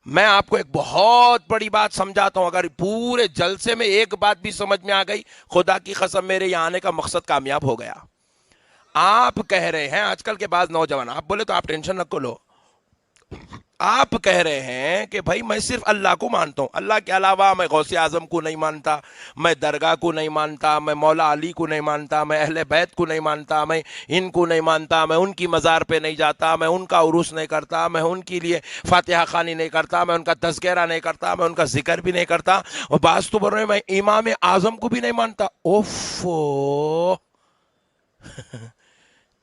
میں آپ کو ایک بہت بڑی بات سمجھاتا ہوں، اگر پورے جلسے میں ایک بات بھی سمجھ میں آ گئی، خدا کی قسم میرے یہاں آنے کا مقصد کامیاب ہو گیا۔ آپ کہہ رہے ہیں آج کل کے بعض نوجوان، آپ بولے تو آپ ٹینشن نہ لو، آپ کہہ رہے ہیں کہ بھائی میں صرف اللہ کو مانتا ہوں، اللہ کے علاوہ میں غوث اعظم کو نہیں مانتا، میں درگاہ کو نہیں مانتا، میں مولا علی کو نہیں مانتا، میں اہل بیت کو نہیں مانتا، میں ان کو نہیں مانتا، میں ان کی مزار پہ نہیں جاتا، میں ان کا عرس نہیں کرتا، میں ان کے لیے فاتحہ خوانی نہیں کرتا، میں ان کا تذکرہ نہیں کرتا، میں ان کا ذکر بھی نہیں کرتا، اور بعض تو بول رہے ہیں میں امام اعظم کو بھی نہیں مانتا۔ اوفو،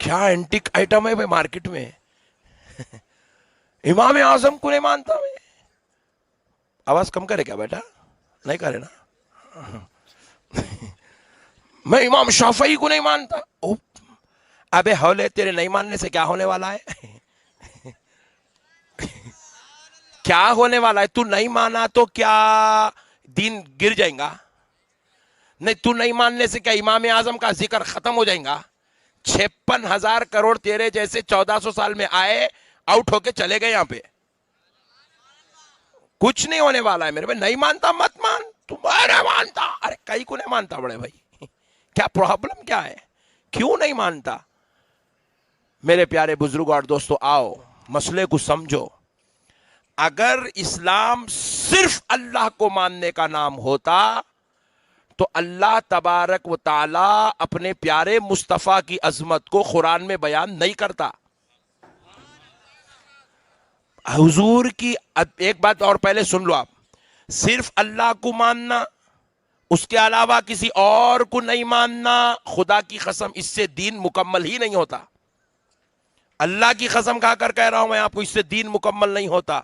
کیا اینٹک آئٹم ہے بھائی مارکیٹ میں، امام اعظم کو نہیں مانتا میں۔ آواز کم کرے کیا بیٹا؟ نہیں کرے نا؟ میں امام شافعی کو نہیں مانتا۔ ابے ہولے، تیرے نہیں ماننے سے کیا ہونے والا ہے؟ کیا ہونے والا ہے؟ تو نہیں مانا تو کیا دین گر جائیں گا؟ نہیں، تو نہیں ماننے سے کیا امام اعظم کا ذکر ختم ہو جائیں گا؟ 56,000 کروڑ تیرے جیسے 1400 سال میں آئے، آؤٹ ہو کے چلے گئے یہاں پہ، کچھ نہیں ہونے والا ہے میرے بھائی۔ نہیں مانتا مت مان، تمہارا مانتا، ارے کئی کو نہیں مانتا بڑے بھائی؟ کیا پرابلم کیا ہے؟ کیوں نہیں مانتا؟ میرے پیارے بزرگ اور دوستو، آؤ مسئلے کو سمجھو۔ اگر اسلام صرف اللہ کو ماننے کا نام ہوتا تو اللہ تبارک و تعالی اپنے پیارے مصطفیٰ کی عظمت کو قرآن میں بیان نہیں کرتا۔ حضور کی ایک بات اور پہلے سن لو، آپ صرف اللہ کو ماننا، اس کے علاوہ کسی اور کو نہیں ماننا، خدا کی قسم اس سے دین مکمل ہی نہیں ہوتا۔ اللہ کی قسم کھا کر کہہ رہا ہوں میں آپ کو، اس سے دین مکمل نہیں ہوتا۔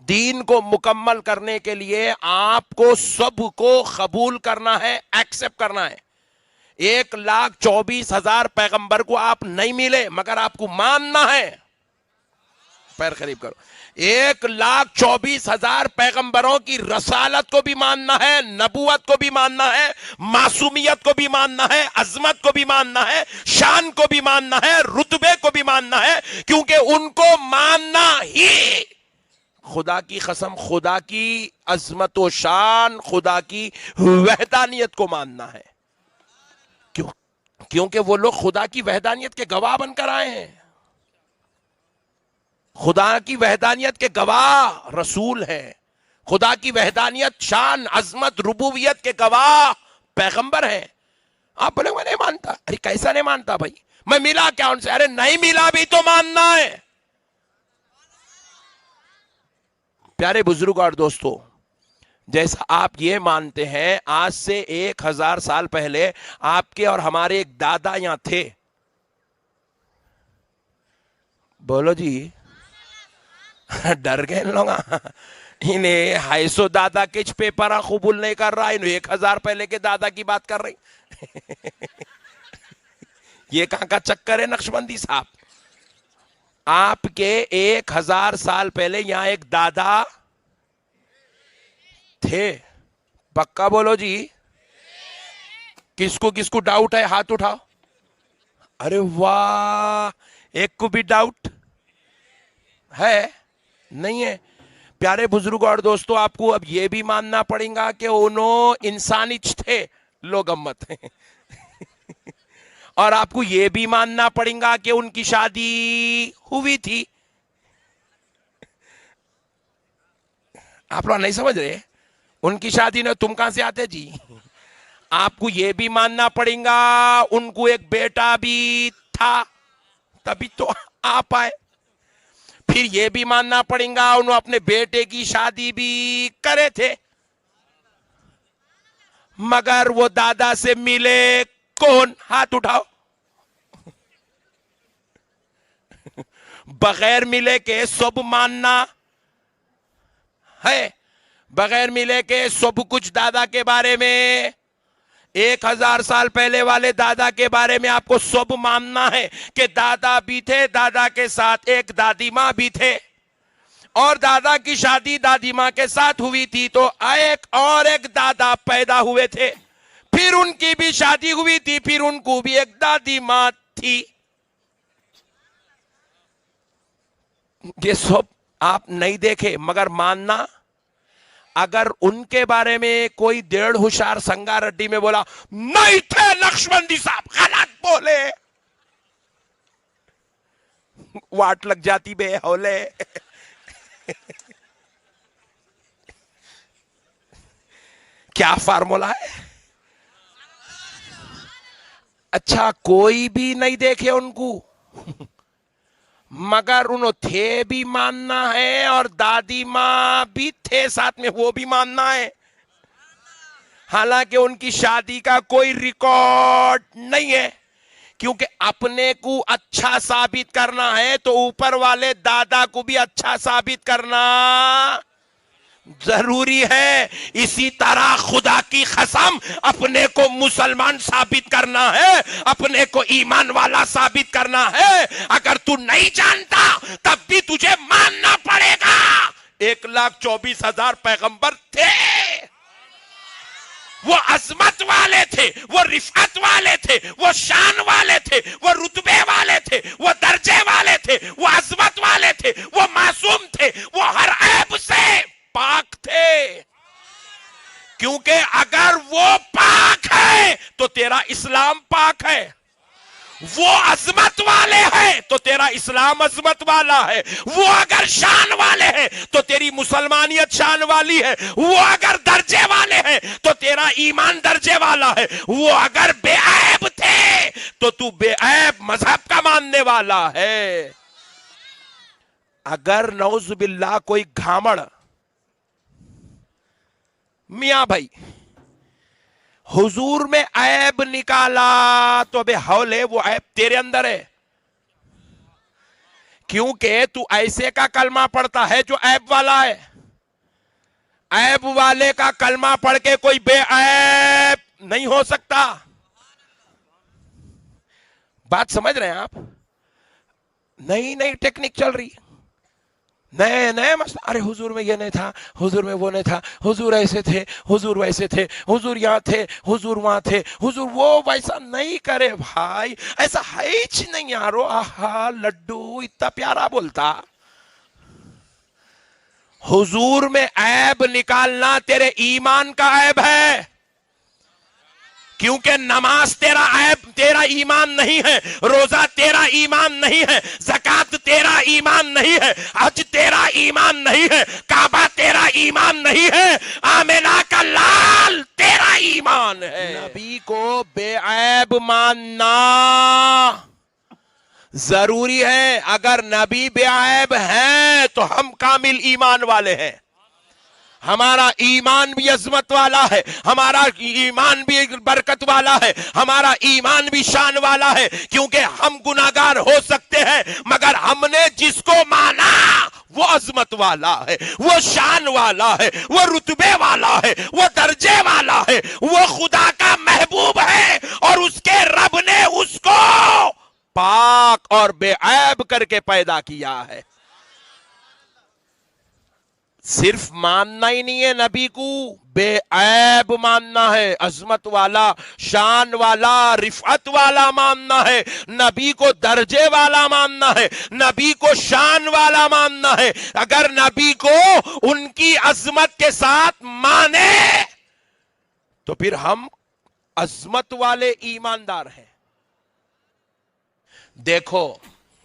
دین کو مکمل کرنے کے لیے آپ کو سب کو قبول کرنا ہے، ایکسپٹ کرنا ہے۔ 1,24,000 پیغمبر کو آپ نہیں ملے مگر آپ کو ماننا ہے۔ پیر قریب کرو۔ 1,24,000 پیغمبروں کی رسالت کو بھی ماننا ہے، نبوت کو بھی ماننا ہے، معصومیت کو بھی ماننا ہے، عظمت کو بھی ماننا ہے، شان کو بھی ماننا ہے، رتبے کو بھی ماننا ہے، کیونکہ ان کو ماننا ہی خدا کی قسم خدا کی عظمت و شان، خدا کی وحدانیت کو ماننا ہے۔ کیوں؟ کیونکہ وہ لوگ خدا کی وحدانیت کے گواہ بن کر آئے ہیں، خدا کی وحدانیت کے گواہ رسول ہیں، خدا کی وحدانیت، شان، عظمت، ربوبیت کے گواہ پیغمبر ہیں۔ آپ بولے میں نہیں مانتا، ارے کیسا نہیں مانتا بھائی؟ میں ملا کیا ان سے؟ ارے نہیں ملا بھی تو ماننا ہے۔ پیارے بزرگ اور دوستو، جیسا آپ یہ مانتے ہیں آج سے 1,000 سال پہلے آپ کے اور ہمارے ایک دادا یہاں تھے، بولو جی، ڈر گئے لوگ، انہیں 250 دادا کے پیپر قبول نہیں کر رہا، انہیں 1,000 پہلے کے دادا کی بات کر رہی۔ یہ کہاں کا چکر ہے نقشبندی صاحب؟ آپ کے 1,000 سال پہلے یہاں ایک دادا تھے، پکا بولو جی۔ کس کو ڈاؤٹ ہے؟ ہاتھ اٹھاؤ۔ ارے واہ، ایک کو بھی ڈاؤٹ ہے؟ نہیں ہے؟ پیارے بزرگوں اور دوستو، آپ کو اب یہ بھی ماننا پڑے گا کہ انہوں انسانی تھے، لوگ امت ہیں، اور آپ کو یہ بھی ماننا پڑے گا کہ ان کی شادی ہوئی تھی۔ آپ لوگ نہیں سمجھ رہے؟ ان کی شادی نے، تم کہاں سے آتے جی؟ آپ کو یہ بھی ماننا پڑے گا ان کو ایک بیٹا بھی تھا، تبھی تو آپ آئے۔ پھر یہ بھی ماننا پڑے گا انہوں اپنے بیٹے کی شادی بھی کرے تھے، مگر وہ دادا سے ملے کون؟ ہاتھ اٹھاؤ۔ بغیر ملے کے سب ماننا ہے، بغیر ملے کے سب کچھ دادا کے بارے میں، 1,000 سال پہلے والے دادا کے بارے میں آپ کو سب ماننا ہے کہ دادا بھی تھے، دادا کے ساتھ ایک دادی ماں بھی تھے، اور دادا کی شادی دادی ماں کے ساتھ ہوئی تھی تو ایک دادا پیدا ہوئے تھے، پھر ان کی بھی شادی ہوئی تھی، پھر ان کو بھی ایک دادی ماں تھی۔ یہ سب آپ نہیں دیکھے مگر ماننا. اگر ان کے بارے میں کوئی 1.5 ہوشیار سنگا ریڈی میں بولا نہیں تھے نقشبندی صاحب غلط بولے, واٹ لگ جاتی بے ہولے. کیا فارمولا ہے. اچھا کوئی بھی نہیں دیکھے ان کو مگر انہوں تھے بھی ماننا ہے, اور دادی ماں بھی تھے ساتھ میں وہ بھی ماننا ہے, حالانکہ ان کی شادی کا کوئی ریکارڈ نہیں ہے. کیونکہ اپنے کو اچھا ثابت کرنا ہے تو اوپر والے دادا کو بھی اچھا ثابت کرنا ضروری ہے. اسی طرح خدا کی قسم اپنے کو مسلمان ثابت کرنا ہے, اپنے کو ایمان والا ثابت کرنا ہے. اگر تو نہیں جانتا تب بھی تجھے ماننا پڑے گا. 1,24,000 پیغمبر تھے, وہ عظمت والے تھے, وہ رفعت والے تھے, وہ شان والے تھے, وہ رتبے والے تھے, وہ درجے والے تھے, وہ عظمت والے تھے, وہ معصوم تھے, وہ ہر عیب سے پاک تھے. کیونکہ اگر وہ پاک ہے تو تیرا اسلام پاک ہے, وہ عظمت والے ہیں تو تیرا اسلام عظمت والا ہے, وہ اگر شان والے ہیں تو تیری مسلمانیت شان والی ہے, وہ اگر درجے والے ہیں تو تیرا ایمان درجے والا ہے, وہ اگر بے عیب تھے تو تو بے عیب مذہب کا ماننے والا ہے. اگر نعوذ باللہ کوئی گھامڑ میاں بھائی حضور میں عیب نکالا تو بے حولے وہ عیب تیرے اندر ہے, کیونکہ تو ایسے کا کلمہ پڑھتا ہے جو عیب والا ہے. عیب والے کا کلمہ پڑھ کے کوئی بے عیب نہیں ہو سکتا. بات سمجھ رہے ہیں آپ؟ نئی نئی ٹیکنیک چل رہی, نئے نئے مسئلہ. ارے حضور میں یہ نہیں تھا, حضور میں وہ نہیں تھا, حضور ایسے تھے, حضور ویسے تھے, حضور یہاں تھے, حضور وہاں تھے, حضور وہ ویسا نہیں کرے بھائی, ایسا ہے ہی نہیں یارو. آہا لڈو اتنا پیارا بولتا. حضور میں عیب نکالنا تیرے ایمان کا عیب ہے, کیونکہ نماز تیرا عیب تیرا ایمان نہیں ہے, روزہ تیرا ایمان نہیں ہے, زکات تیرا ایمان نہیں ہے, حج تیرا ایمان نہیں ہے, کعبہ تیرا ایمان نہیں ہے, آمنہ کا لال تیرا ایمان ہے. نبی کو بے عیب ماننا ضروری ہے. اگر نبی بے عیب ہیں تو ہم کامل ایمان والے ہیں, ہمارا ایمان بھی عظمت والا ہے, ہمارا ایمان بھی برکت والا ہے, ہمارا ایمان بھی شان والا ہے. کیونکہ ہم گناہگار ہو سکتے ہیں مگر ہم نے جس کو مانا وہ عظمت والا ہے, وہ شان والا ہے, وہ رتبے والا ہے, وہ درجے والا ہے, وہ خدا کا محبوب ہے, اور اس کے رب نے اس کو پاک اور بے عیب کر کے پیدا کیا ہے. صرف ماننا ہی نہیں ہے, نبی کو بے عیب ماننا ہے, عظمت والا, شان والا, رفعت والا ماننا ہے, نبی کو درجے والا ماننا ہے, نبی کو شان والا ماننا ہے. اگر نبی کو ان کی عظمت کے ساتھ مانے تو پھر ہم عظمت والے ایماندار ہیں. دیکھو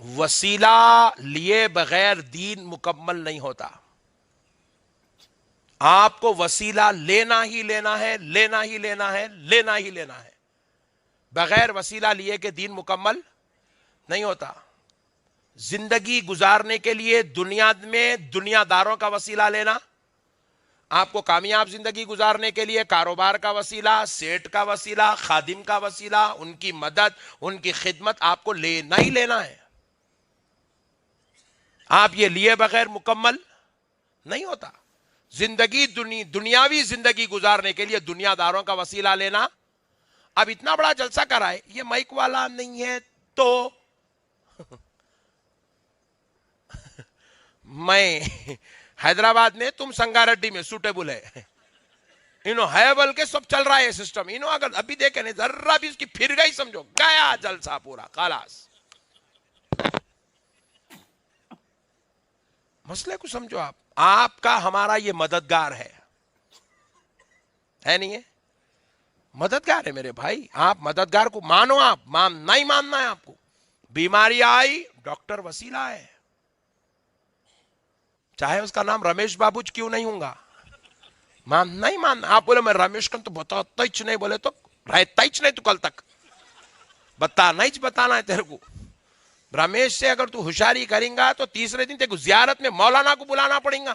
وسیلہ لیے بغیر دین مکمل نہیں ہوتا. آپ کو وسیلہ لینا ہی لینا ہے, لینا ہی لینا ہے, لینا ہی لینا ہے. بغیر وسیلہ لیے کہ دین مکمل نہیں ہوتا. زندگی گزارنے کے لیے دنیا میں دنیا داروں کا وسیلہ لینا, آپ کو کامیاب زندگی گزارنے کے لیے کاروبار کا وسیلہ, سیٹ کا وسیلہ, خادم کا وسیلہ, ان کی مدد, ان کی خدمت آپ کو لینا ہی لینا ہے. آپ یہ لیے بغیر مکمل نہیں ہوتا. زندگی دنیاوی زندگی گزارنے کے لیے دنیا داروں کا وسیلہ لینا. اب اتنا بڑا جلسہ کرائے, یہ مائک والا نہیں ہے تو میں حیدرآباد میں تم سنگاریڈی میں سوٹیبل ہے, انہوں ہے بلکہ سب چل رہا ہے سسٹم. انہوں اگر ابھی دیکھیں نہیں ذرہ بھی اس کی پھر گئی سمجھو گیا جلسہ پورا خلاص. مسئلے کو سمجھو. آپ کا ہمارا یہ مددگار ہے نہیں ہے؟ مددگار ہے میرے بھائی. آپ مددگار کو مانو. آپ نہیں ماننا ہے آپ کو. بیماری آئی, ڈاکٹر وسیلہ ہے, چاہے اس کا نام رمیش بابو کیوں نہیں ہوں گا. نہیں ماننا. آپ بولے میں رمیش کو تو بتاتا ہی نہیں, بولے تو رہتا ہی نہیں. تو کل تک بتانا ہے تیرے کو. رمیش سے اگر تو ہوشیاری کریں گا تو تیسرے دن تیرے کو زیارت میں مولانا کو بلانا پڑیں گا.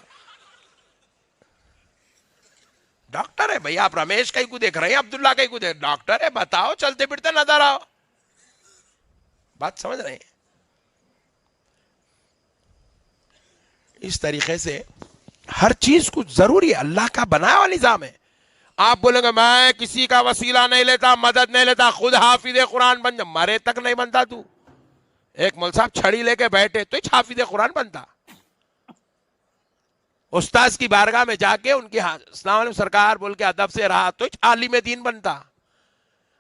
ڈاکٹر ہے بھائی. آپ رمیش کہیں کو دیکھ رہے ہیں, عبداللہ کہیں کو دیکھ, ڈاکٹر ہے. بتاؤ, چلتے پھرتے نظر آؤ. بات سمجھ رہے ہیں؟ اس طریقے سے ہر چیز کو ضروری ہے, اللہ کا بنایا ہوا نظام ہے. آپ بولیں گے میں کسی کا وسیلہ نہیں لیتا, مدد نہیں لیتا, خود حافظ قرآن بن جا. مرے تک نہیں بنتا تو. ایک مول صاحب چھڑی لے کے بیٹھے تو حافظ قرآن بنتا. استاذ کی بارگاہ میں جا کے ان کی السلام علیکم سرکار بول کے ادب سے رہا تو عالم دین بنتا.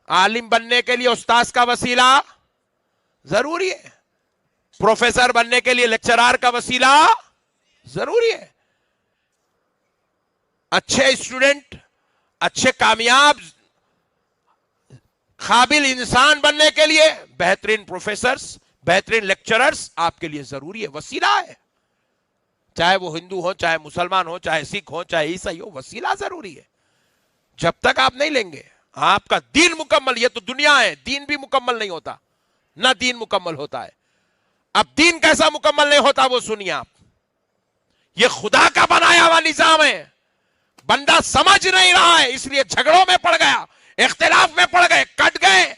عالم بننے کے لیے استاذ کا وسیلہ ضروری ہے. پروفیسر بننے کے لیے لیکچرار کا وسیلہ ضروری ہے. اچھے اسٹوڈنٹ, اچھے کامیاب قابل انسان بننے کے لیے بہترین پروفیسرز, بہترین لیکچررز آپ کے لیے ضروری ہے. وسیلہ ہے. چاہے وہ ہندو ہو, چاہے مسلمان ہو, چاہے سکھ ہو, چاہے عیسائی ہو, وسیلہ ضروری ہے. جب تک آپ نہیں لیں گے آپ کا دین مکمل, یہ تو دنیا ہے, دین بھی مکمل نہیں ہوتا, نہ دین مکمل ہوتا ہے. اب دین کیسا مکمل نہیں ہوتا وہ سنیے آپ. یہ خدا کا بنایا ہوا نظام ہے. بندہ سمجھ نہیں رہا ہے, اس لیے جھگڑوں میں پڑ گیا, اختلاف میں پڑ گئے, کٹ گئے,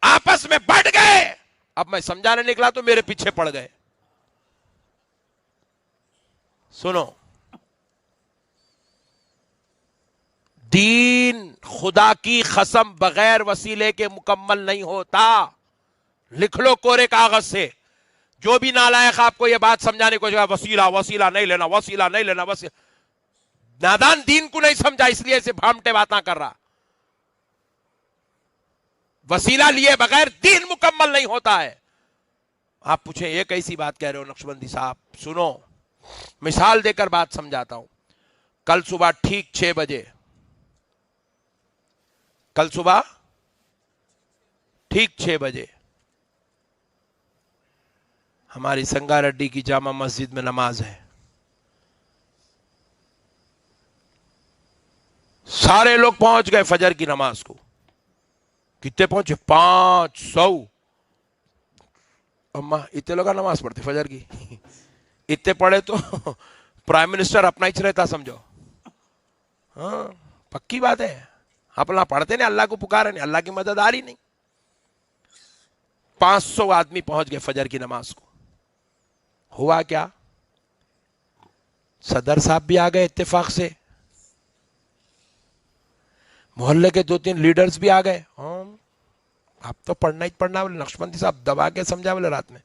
آپس میں بٹ گئے. اب میں سمجھانے نکلا تو میرے پیچھے پڑ گئے. سنو, دین خدا کی قسم بغیر وسیلے کے مکمل نہیں ہوتا. لکھ لو کورے کاغذ سے. جو بھی نالائق آپ کو یہ بات سمجھانے کو جائے وسیلہ نہیں لینا, وسیلہ نہیں لینا, نادان دین کو نہیں سمجھا, اس لیے سے بھامٹے باتاں کر رہا. وسیلہ لیے بغیر دین مکمل نہیں ہوتا ہے. آپ پوچھیں یہ کیسی بات کہہ رہے ہو نقشبندی صاحب. سنو, مثال دے کر بات سمجھاتا ہوں. کل صبح ٹھیک 6 بجے, کل صبح ٹھیک 6 بجے ہماری سنگاریڈی کی جامع مسجد میں نماز ہے. سارے لوگ پہنچ گئے فجر کی نماز کو. کتنے پہنچے؟ 500. اما اتنے لوگ نماز پڑھتے فجر کی. اتنے پڑھے تو پرائم منسٹر اپنا ہی رہتا سمجھو. ہاں پکی بات ہے. اپنا پڑھتے نہیں, اللہ کو پکارے نہیں, اللہ کی مدد آ رہی نہیں. 500 آدمی پہنچ گئے فجر کی نماز کو. ہوا کیا, صدر صاحب بھی آ گئے اتفاق سے, محلے کے 2-3 لیڈرز بھی آ گئے. ہاں آپ تو پڑھنا ہی پڑھنا بولے. نقشبندی صاحب دبا کے سمجھا بولے رات میں.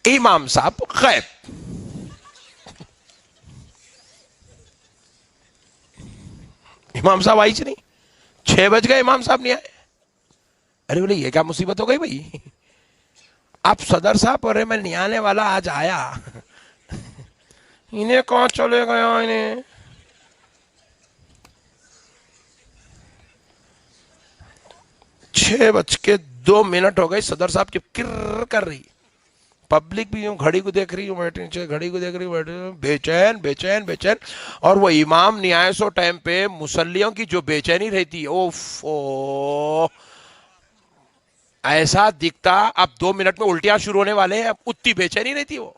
امام صاحب غائب. امام صاحب آئی نہیں. 6 بج گئے, امام صاحب نہیں آئے. ارے بولے یہ کیا مصیبت ہو گئی بھائی. آپ صدر صاحب اور میں نہیں آنے والا, آج آیا. انہیں کہاں چلے گیا انہیں. چھ بج کے 2 منٹ ہو گئے, صدر صاحب کی کر کر رہی. پبلک بھی یوں گھڑی کو دیکھ رہی ہوں, بیٹھے گھڑی کو دیکھ رہی ہوں, بے چین بے چین بے چین. اور وہ امام نہیں آئے سو ٹائم پہ مسلیوں کی جو بے چینی رہتی, اوف او, ایسا دکھتا اب 2 منٹ میں الٹیاں شروع ہونے والے ہیں. اب اتنی بے چینی رہتی وہ.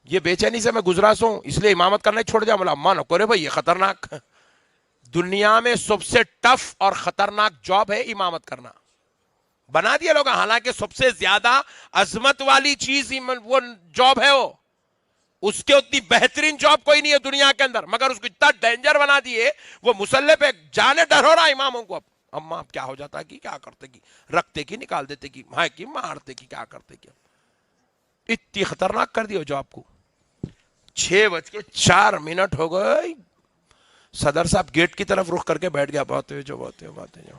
یہ بے چینی سے میں گزرا سوں, اس لیے امامت کرنا چھوڑ دیا. بولا اما نکو رے بھائی, یہ خطرناک, دنیا میں سب سے ٹف اور خطرناک جاب ہے امامت کرنا. بنا دیا لوگ, حالانکہ سب سے زیادہ عظمت والی چیز وہ جاب ہے. وہ اس کے اتنی بہترین جاب کوئی نہیں ہے دنیا کے اندر, مگر اس کو اتنا ڈینجر بنا دیے. وہ مسلح پہ جانے ڈر ہو رہا اماموں کو. اب اما اب کیا ہو جاتا کہ کیا کرتے کی, رکھتے کی, نکال دیتے کی, ماں کی مارتے کی, کیا کرتے کی. اتنی خطرناک کر دی جاب کو. 6:04 ہو گئے. صدر صاحب گیٹ کی طرف رخ کر کے بیٹھ گیا. باتیں جو باتیں باتیں جو.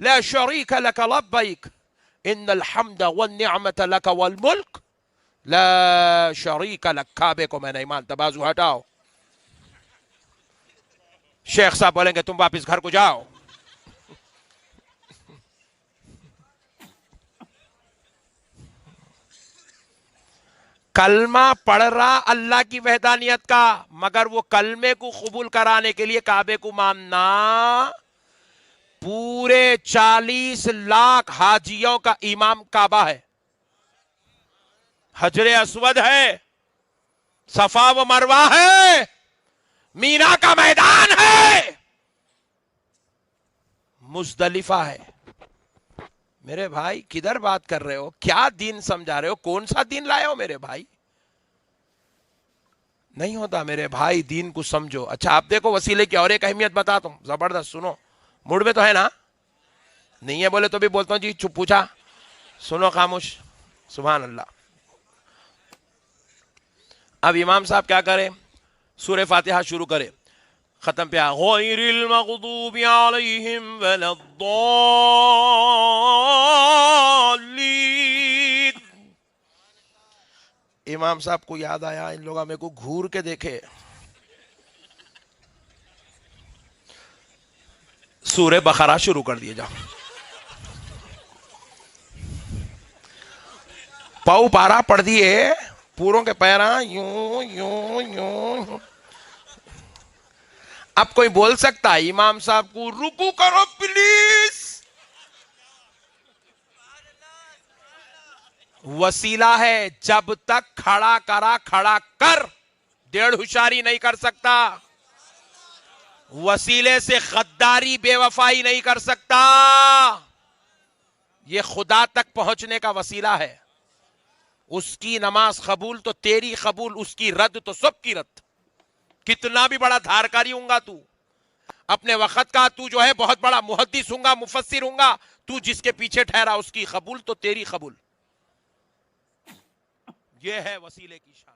لا شریک لک لبیک ان الحمد والنعمت لک والملک لا شریک لک. کعبے کو میں نہیں مانتا، بازو ہٹاؤ. شیخ صاحب بولیں گے تم واپس گھر کو جاؤ. کلمہ پڑھ رہا اللہ کی وحدانیت کا، مگر وہ کلمے کو قبول کرانے کے لیے کعبے کو ماننا. پورے 40 لاکھ حاجیوں کا امام کعبہ ہے، حجر اسود ہے، صفا و مروہ ہے، مینا کا میدان ہے، مزدلفہ ہے. میرے بھائی کدھر بات کر رہے ہو؟ کیا دین سمجھا رہے ہو؟ کون سا دین لائے ہو میرے بھائی؟ نہیں ہوتا میرے بھائی، دین کو سمجھو. اچھا آپ دیکھو وسیلے کی اور ایک اہمیت بتاتا ہوں زبردست، سنو. موڈ میں تو ہے نا؟ نہیں ہے بولے تو بھی بولتا ہوں جی. چپ پوچھا، سنو خاموش. سبحان اللہ. اب امام صاحب کیا کرے؟ سورہ فاتحہ شروع کرے، ختم پہ غیر المغضوب علیہم ولا الضالین. امام صاحب کو یاد آیا ان لوگوں میں کو گھور کے دیکھے، سورہ بقرہ شروع کر دیے. جاؤ پاؤ پارا پڑھ دیے، پوروں کے پیرا یوں یوں یوں. اب کوئی بول سکتا ہے امام صاحب کو رکو کرو پلیز؟ وسیلہ ہے، جب تک کھڑا کرا کھڑا کر، 1.5 ہوشیاری نہیں کر سکتا. وسیلے سے غداری بے وفائی نہیں کر سکتا. یہ خدا تک پہنچنے کا وسیلہ ہے. اس کی نماز قبول تو تیری قبول، اس کی رد تو سب کی رد. کتنا بھی بڑا دھارکاری ہوں گا تو، اپنے وقت کا تو جو ہے بہت بڑا محدث ہوں گا، مفسر ہوں گا، تو جس کے پیچھے ٹھہرا اس کی قبول تو تیری قبول. یہ ہے وسیلے کی شان.